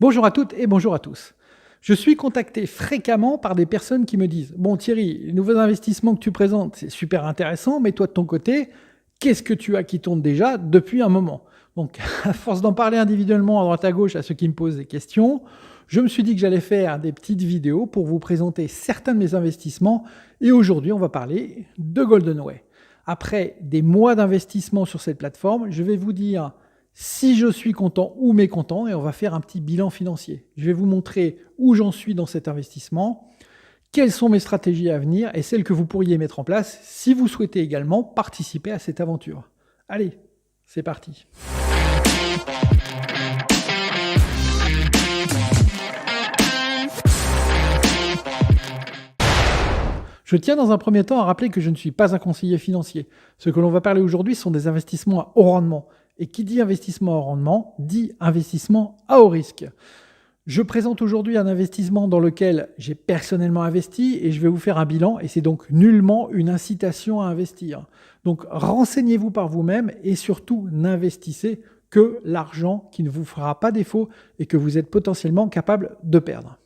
Bonjour à toutes et bonjour à tous. Je suis contacté fréquemment par des personnes qui me disent: Bon Thierry, les nouveaux investissements que tu présentes, c'est super intéressant, mais toi de ton côté, qu'est-ce que tu as qui tourne déjà depuis un moment? Donc, à force d'en parler individuellement à droite à gauche à ceux qui me posent des questions, je me suis dit que j'allais faire des petites vidéos pour vous présenter certains de mes investissements. Et aujourd'hui, on va parler de Goldenway. Après des mois d'investissement sur cette plateforme, je vais vous dire si je suis content ou mécontent et on va faire un petit bilan financier. Je vais vous montrer où j'en suis dans cet investissement, quelles sont mes stratégies à venir et celles que vous pourriez mettre en place si vous souhaitez également participer à cette aventure. Allez, c'est parti. Je tiens dans un premier temps à rappeler que je ne suis pas un conseiller financier. Ce que l'on va parler aujourd'hui sont des investissements à haut rendement. Et qui dit investissement à haut rendement, dit investissement à haut risque. Je présente aujourd'hui un investissement dans lequel j'ai personnellement investi et je vais vous faire un bilan et c'est donc nullement une incitation à investir. Donc renseignez-vous par vous-même et surtout n'investissez que l'argent qui ne vous fera pas défaut et que vous êtes potentiellement capable de perdre.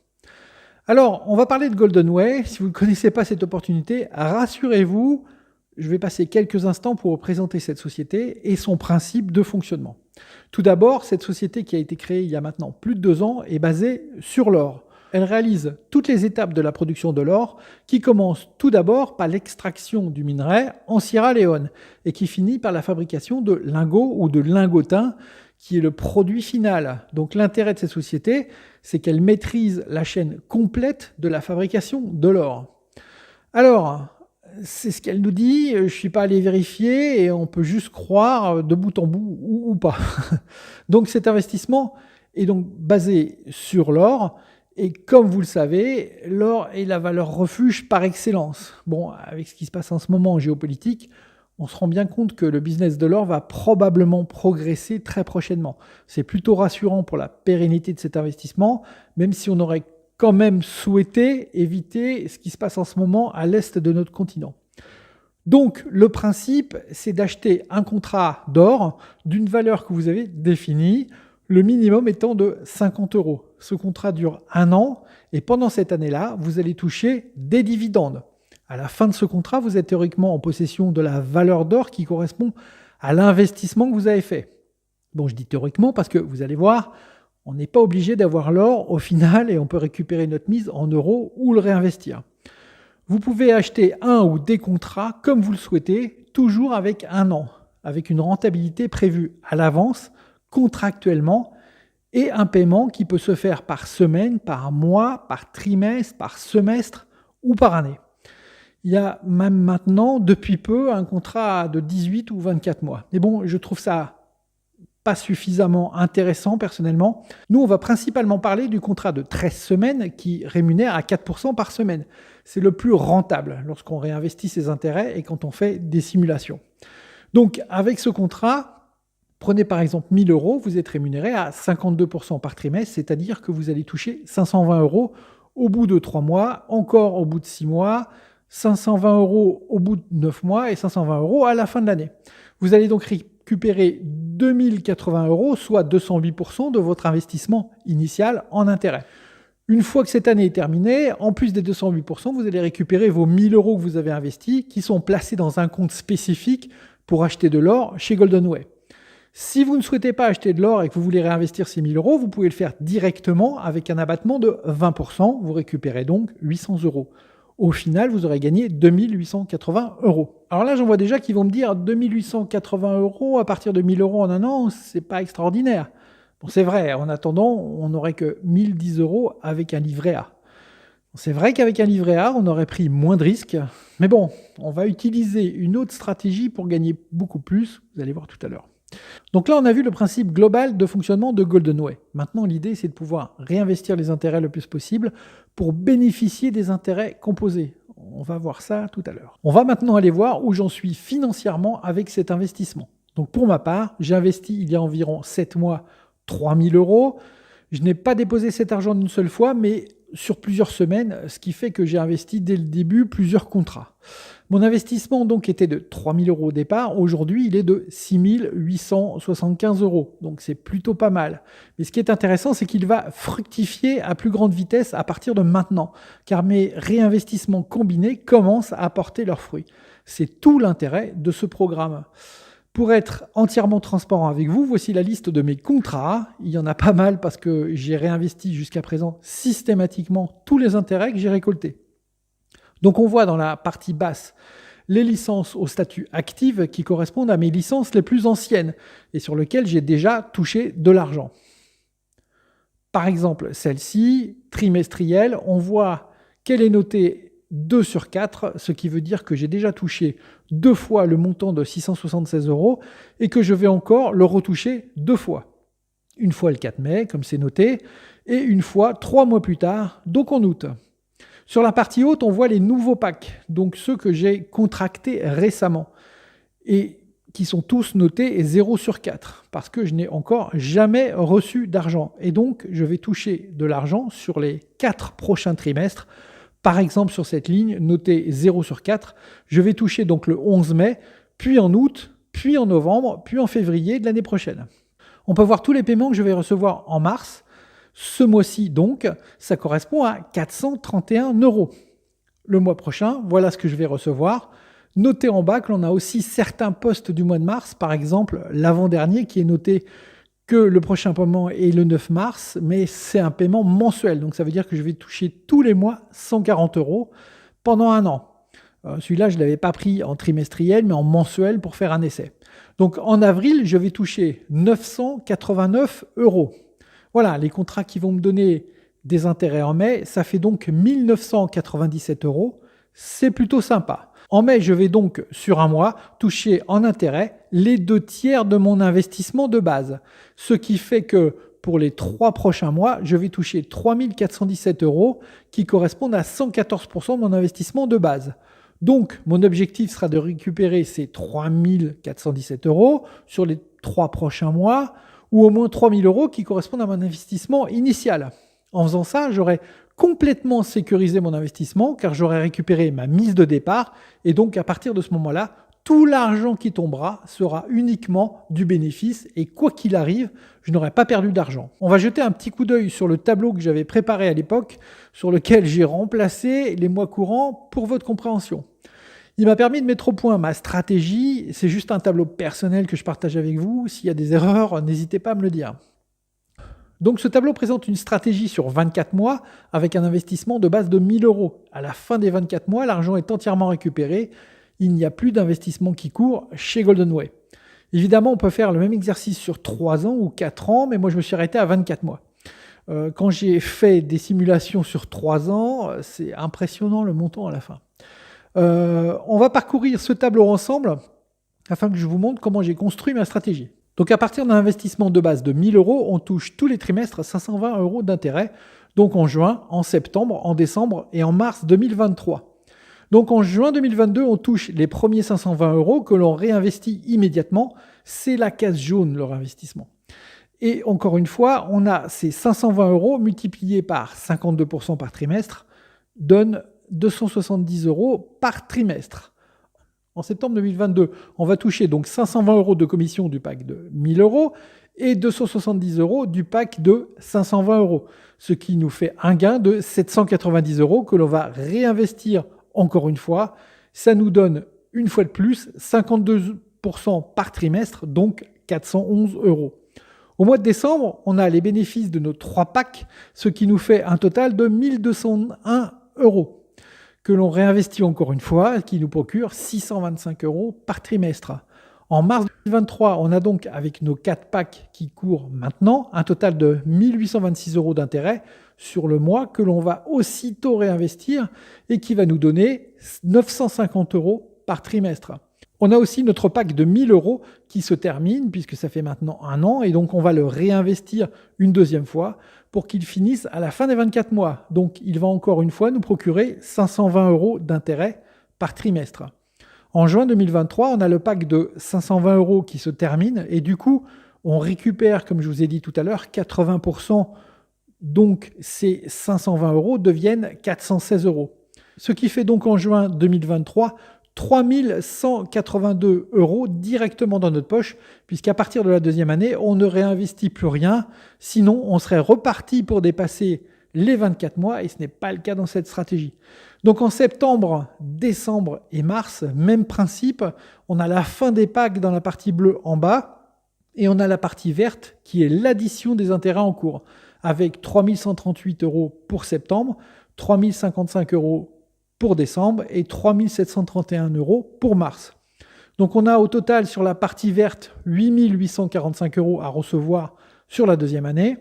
Alors, on va parler de Goldenway. Si vous ne connaissez pas cette opportunité, rassurez-vous, je vais passer quelques instants pour vous présenter cette société et son principe de fonctionnement. Tout d'abord, cette société qui a été créée il y a maintenant plus de 2 ans est basée sur l'or. Elle réalise toutes les étapes de la production de l'or qui commence tout d'abord par l'extraction du minerai en Sierra Leone et qui finit par la fabrication de lingots ou de lingotin qui est le produit final. Donc l'intérêt de cette société, c'est qu'elle maîtrise la chaîne complète de la fabrication de l'or. Alors, c'est ce qu'elle nous dit, je ne suis pas allé vérifier et on peut juste croire de bout en bout ou pas. Donc cet investissement est donc basé sur l'or et comme vous le savez, l'or est la valeur refuge par excellence. Bon, avec ce qui se passe en ce moment en géopolitique, on se rend bien compte que le business de l'or va probablement progresser très prochainement. C'est plutôt rassurant pour la pérennité de cet investissement, même si on aurait quand même souhaité éviter ce qui se passe en ce moment à l'est de notre continent. Donc, le principe, c'est d'acheter un contrat d'or d'une valeur que vous avez définie, le minimum étant de 50 euros. Ce contrat dure 1 an et pendant cette année-là, vous allez toucher des dividendes. À la fin de ce contrat, vous êtes théoriquement en possession de la valeur d'or qui correspond à l'investissement que vous avez fait. Bon, je dis théoriquement parce que vous allez voir, on n'est pas obligé d'avoir l'or au final et on peut récupérer notre mise en euros ou le réinvestir. Vous pouvez acheter un ou des contrats comme vous le souhaitez, toujours avec 1 an, avec une rentabilité prévue à l'avance, contractuellement, et un paiement qui peut se faire par semaine, par mois, par trimestre, par semestre ou par année. Il y a même maintenant, depuis peu, un contrat de 18 ou 24 mois. Mais bon, je trouve ça pas suffisamment intéressant personnellement. Nous, on va principalement parler du contrat de 13 semaines qui rémunère à 4% par semaine. C'est le plus rentable lorsqu'on réinvestit ses intérêts et quand on fait des simulations. Donc, avec ce contrat, prenez par exemple 1 000 euros, vous êtes rémunéré à 52% par trimestre, c'est-à-dire que vous allez toucher 520 euros au bout de 3 mois, encore au bout de 6 mois, 520 euros au bout de 9 mois et 520 euros à la fin de l'année. Vous allez donc récupérer 2080 euros, soit 208% de votre investissement initial en intérêt. Une fois que cette année est terminée, en plus des 208%, vous allez récupérer vos 1 000 euros que vous avez investis qui sont placés dans un compte spécifique pour acheter de l'or chez Goldenway. Si vous ne souhaitez pas acheter de l'or et que vous voulez réinvestir ces 1 000 euros, vous pouvez le faire directement avec un abattement de 20%. Vous récupérez donc 800 euros. Au final, vous aurez gagné 2 880 euros. Alors là, j'en vois déjà qui vont me dire 2 880 euros à partir de 1 000 euros en 1 an, c'est pas extraordinaire. Bon, c'est vrai, en attendant, on n'aurait que 1 010 euros avec un livret A. C'est vrai qu'avec un livret A, on aurait pris moins de risques, mais bon, on va utiliser une autre stratégie pour gagner beaucoup plus, vous allez voir tout à l'heure. Donc là, on a vu le principe global de fonctionnement de Goldenway. Maintenant, l'idée, c'est de pouvoir réinvestir les intérêts le plus possible pour bénéficier des intérêts composés. On va voir ça tout à l'heure. On va maintenant aller voir où j'en suis financièrement avec cet investissement. Donc pour ma part, j'ai investi il y a environ 7 mois 3 000 euros. Je n'ai pas déposé cet argent d'une seule fois, mais sur plusieurs semaines, ce qui fait que j'ai investi dès le début plusieurs contrats. Mon investissement donc était de 3 000 euros au départ. Aujourd'hui, il est de 6 875 euros. Donc c'est plutôt pas mal. Mais ce qui est intéressant, c'est qu'il va fructifier à plus grande vitesse à partir de maintenant, car mes réinvestissements combinés commencent à apporter leurs fruits. C'est tout l'intérêt de ce programme. Pour être entièrement transparent avec vous, voici la liste de mes contrats. Il y en a pas mal parce que j'ai réinvesti jusqu'à présent systématiquement tous les intérêts que j'ai récoltés. Donc on voit dans la partie basse les licences au statut actif qui correspondent à mes licences les plus anciennes et sur lesquelles j'ai déjà touché de l'argent. Par exemple, celle-ci, trimestrielle, on voit qu'elle est notée 2 sur 4, ce qui veut dire que j'ai déjà touché 2 fois le montant de 676 euros et que je vais encore le retoucher 2 fois. Une fois le 4 mai, comme c'est noté, et une fois 3 mois plus tard, donc en août. Sur la partie haute, on voit les nouveaux packs, donc ceux que j'ai contractés récemment et qui sont tous notés 0 sur 4 parce que je n'ai encore jamais reçu d'argent. Et donc, je vais toucher de l'argent sur les 4 prochains trimestres. Par exemple, sur cette ligne notée 0 sur 4, je vais toucher donc le 11 mai, puis en août, puis en novembre, puis en février de l'année prochaine. On peut voir tous les paiements que je vais recevoir en mars. Ce mois-ci, donc, ça correspond à 431 euros. Le mois prochain, voilà ce que je vais recevoir. Notez en bas que l'on a aussi certains postes du mois de mars, par exemple l'avant-dernier qui est noté que le prochain paiement est le 9 mars, mais c'est un paiement mensuel. Donc ça veut dire que je vais toucher tous les mois 140 euros pendant un an. Celui-là, je ne l'avais pas pris en trimestriel, mais en mensuel pour faire un essai. Donc en avril, je vais toucher 989 euros. Voilà, les contrats qui vont me donner des intérêts en mai, ça fait donc 1997 euros. C'est plutôt sympa. En mai, je vais donc, sur un mois, toucher en intérêt les 2 tiers de mon investissement de base. Ce qui fait que pour les 3 prochains mois, je vais toucher 3 417 euros qui correspondent à 114% de mon investissement de base. Donc, mon objectif sera de récupérer ces 3 417 euros sur les 3 prochains mois ou au moins 3 000 euros qui correspondent à mon investissement initial. En faisant ça, j'aurai complètement sécurisé mon investissement car j'aurai récupéré ma mise de départ et donc à partir de ce moment-là, tout l'argent qui tombera sera uniquement du bénéfice et quoi qu'il arrive, je n'aurai pas perdu d'argent. On va jeter un petit coup d'œil sur le tableau que j'avais préparé à l'époque sur lequel j'ai remplacé les mois courants pour votre compréhension. Il m'a permis de mettre au point ma stratégie. C'est juste un tableau personnel que je partage avec vous. S'il y a des erreurs, n'hésitez pas à me le dire. Donc ce tableau présente une stratégie sur 24 mois avec un investissement de base de 1 000 euros. À la fin des 24 mois, l'argent est entièrement récupéré. Il n'y a plus d'investissement qui court chez GoldenWay. Évidemment, on peut faire le même exercice sur 3 ans ou 4 ans, mais moi je me suis arrêté à 24 mois. Quand j'ai fait des simulations sur 3 ans, c'est impressionnant le montant à la fin. On va parcourir ce tableau ensemble afin que je vous montre comment j'ai construit ma stratégie. Donc à partir d'un investissement de base de 1 000 euros, on touche tous les trimestres 520 euros d'intérêt, donc en juin, en septembre, en décembre et en mars 2023. Donc en juin 2022, on touche les premiers 520 euros que l'on réinvestit immédiatement. C'est la case jaune, le réinvestissement. Et encore une fois, on a ces 520 euros multipliés par 52% par trimestre, donne 270 euros par trimestre. En septembre 2022, on va toucher donc 520 euros de commission du pack de 1 000 euros et 270 euros du pack de 520 euros, ce qui nous fait un gain de 790 euros que l'on va réinvestir encore une fois. Ça nous donne une fois de plus 52% par trimestre, donc 411 euros. Au mois de décembre, on a les bénéfices de nos 3 packs, ce qui nous fait un total de 1 201 euros. Que l'on réinvestit encore une fois, qui nous procure 625 euros par trimestre. En mars 2023, on a donc, avec nos 4 packs qui courent maintenant, un total de 1 826 euros d'intérêt sur le mois que l'on va aussitôt réinvestir et qui va nous donner 950 euros par trimestre. On a aussi notre pack de 1 000 euros qui se termine puisque ça fait maintenant un an et donc on va le réinvestir une deuxième fois pour qu'il finisse à la fin des 24 mois. Donc il va encore une fois nous procurer 520 euros d'intérêt par trimestre. En juin 2023, on a le pack de 520 euros qui se termine et du coup, on récupère, comme je vous ai dit tout à l'heure, 80% Donc ces 520 € deviennent 416 €. Ce qui fait donc en juin 2023 3 182 € directement dans notre poche, puisqu'à partir de la deuxième année, on ne réinvestit plus rien. Sinon, on serait reparti pour dépasser les 24 mois et ce n'est pas le cas dans cette stratégie. Donc en septembre, décembre et mars, même principe, on a la fin des packs dans la partie bleue en bas et on a la partie verte qui est l'addition des intérêts en cours avec 3 138 € pour septembre, 3 055 € pour décembre et 3 731 € pour mars. Donc on a au total sur la partie verte 8 845 € à recevoir sur la deuxième année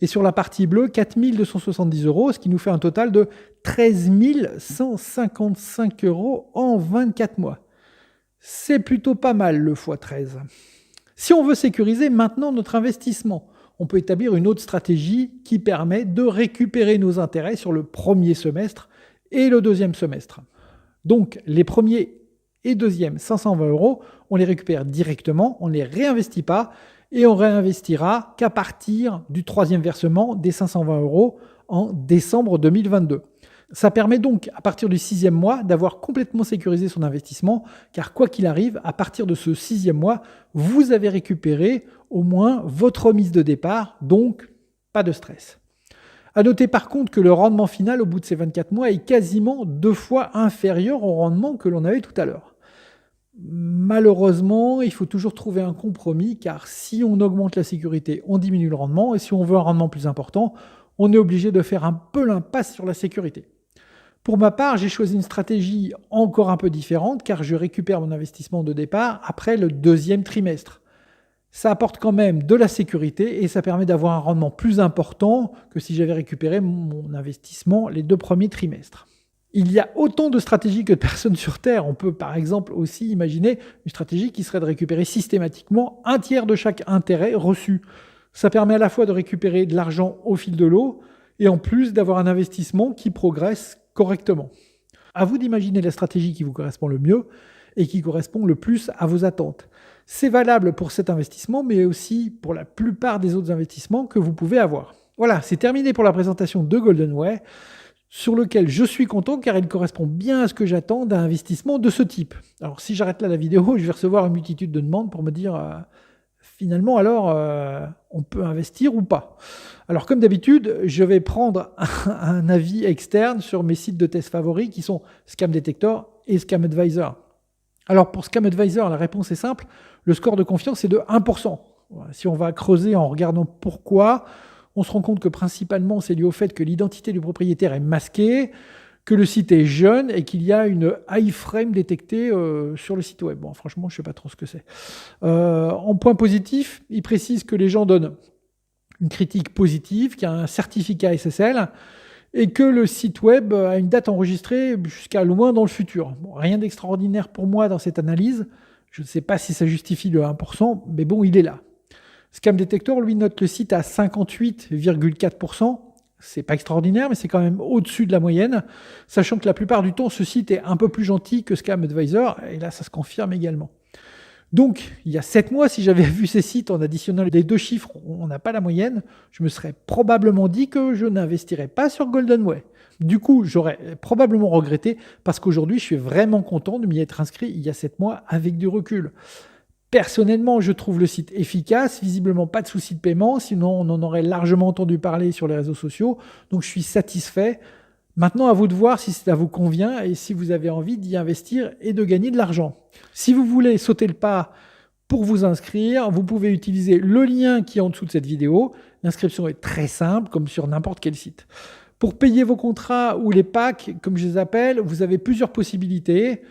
et sur la partie bleue 4 270 €, ce qui nous fait un total de 13 155 € en 24 mois. C'est plutôt pas mal le x13. Si on veut sécuriser maintenant notre investissement, on peut établir une autre stratégie qui permet de récupérer nos intérêts sur le premier semestre et le deuxième semestre. Donc les premiers et deuxièmes 520 €, on les récupère directement, on ne les réinvestit pas et on réinvestira qu'à partir du troisième versement des 520 € en décembre 2022. Ça permet donc à partir du sixième mois d'avoir complètement sécurisé son investissement car quoi qu'il arrive, à partir de ce sixième mois, vous avez récupéré au moins votre remise de départ, donc pas de stress. À noter par contre que le rendement final au bout de ces 24 mois est quasiment 2 fois inférieur au rendement que l'on avait tout à l'heure. Malheureusement, il faut toujours trouver un compromis car si on augmente la sécurité, on diminue le rendement et si on veut un rendement plus important, on est obligé de faire un peu l'impasse sur la sécurité. Pour ma part, j'ai choisi une stratégie encore un peu différente car je récupère mon investissement de départ après le deuxième trimestre. Ça apporte quand même de la sécurité et ça permet d'avoir un rendement plus important que si j'avais récupéré mon investissement les 2 premiers trimestres. Il y a autant de stratégies que de personnes sur Terre. On peut par exemple aussi imaginer une stratégie qui serait de récupérer systématiquement un tiers de chaque intérêt reçu. Ça permet à la fois de récupérer de l'argent au fil de l'eau et en plus d'avoir un investissement qui progresse correctement. À vous d'imaginer la stratégie qui vous correspond le mieux et qui correspond le plus à vos attentes. C'est valable pour cet investissement, mais aussi pour la plupart des autres investissements que vous pouvez avoir. Voilà, c'est terminé pour la présentation de GoldenWay, sur lequel je suis content car il correspond bien à ce que j'attends d'un investissement de ce type. Alors si j'arrête là la vidéo, je vais recevoir une multitude de demandes pour me dire finalement alors on peut investir ou pas. Alors comme d'habitude, je vais prendre un avis externe sur mes sites de test favoris qui sont Scam Detector et Scam Advisor. Alors pour Scam Advisor, la réponse est simple, le score de confiance est de 1%. Si on va creuser en regardant pourquoi, on se rend compte que principalement c'est dû au fait que l'identité du propriétaire est masquée, que le site est jeune et qu'il y a une iframe détectée sur le site web. Bon, franchement, je ne sais pas trop ce que c'est. En point positif, il précise que les gens donnent une critique positive, qu'il y a un certificat SSL et que le site web a une date enregistrée jusqu'à loin dans le futur. Bon, rien d'extraordinaire pour moi dans cette analyse. Je ne sais pas si ça justifie le 1%, mais bon, il est là. Scam Detector, lui, note le site à 58,4%. C'est pas extraordinaire, mais c'est quand même au-dessus de la moyenne, sachant que la plupart du temps, ce site est un peu plus gentil que Scam Advisor, et là, ça se confirme également. Donc, il y a 7 mois, si j'avais vu ces sites en additionnant les 2 chiffres, on n'a pas la moyenne, je me serais probablement dit que je n'investirais pas sur GoldenWay. Du coup, j'aurais probablement regretté, parce qu'aujourd'hui, je suis vraiment content de m'y être inscrit il y a 7 mois avec du recul. Personnellement, je trouve le site efficace, visiblement pas de souci de paiement, sinon on en aurait largement entendu parler sur les réseaux sociaux, donc je suis satisfait. Maintenant, à vous de voir si ça vous convient et si vous avez envie d'y investir et de gagner de l'argent. Si vous voulez sauter le pas pour vous inscrire, vous pouvez utiliser le lien qui est en dessous de cette vidéo. L'inscription est très simple, comme sur n'importe quel site. Pour payer vos contrats ou les packs, comme je les appelle, vous avez plusieurs possibilités.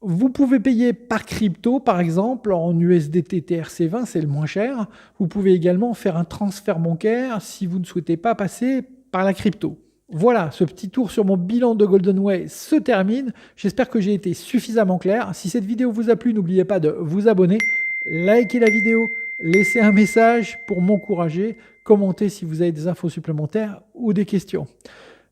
Vous pouvez payer par crypto, par exemple, en USDT TRC20, c'est le moins cher. Vous pouvez également faire un transfert bancaire si vous ne souhaitez pas passer par la crypto. Voilà, ce petit tour sur mon bilan de GoldenWay se termine. J'espère que j'ai été suffisamment clair. Si cette vidéo vous a plu, n'oubliez pas de vous abonner, liker la vidéo, laisser un message pour m'encourager, commenter si vous avez des infos supplémentaires ou des questions.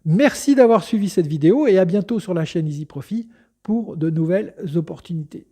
Merci d'avoir suivi cette vidéo et à bientôt sur la chaîne Easy Profit pour de nouvelles opportunités.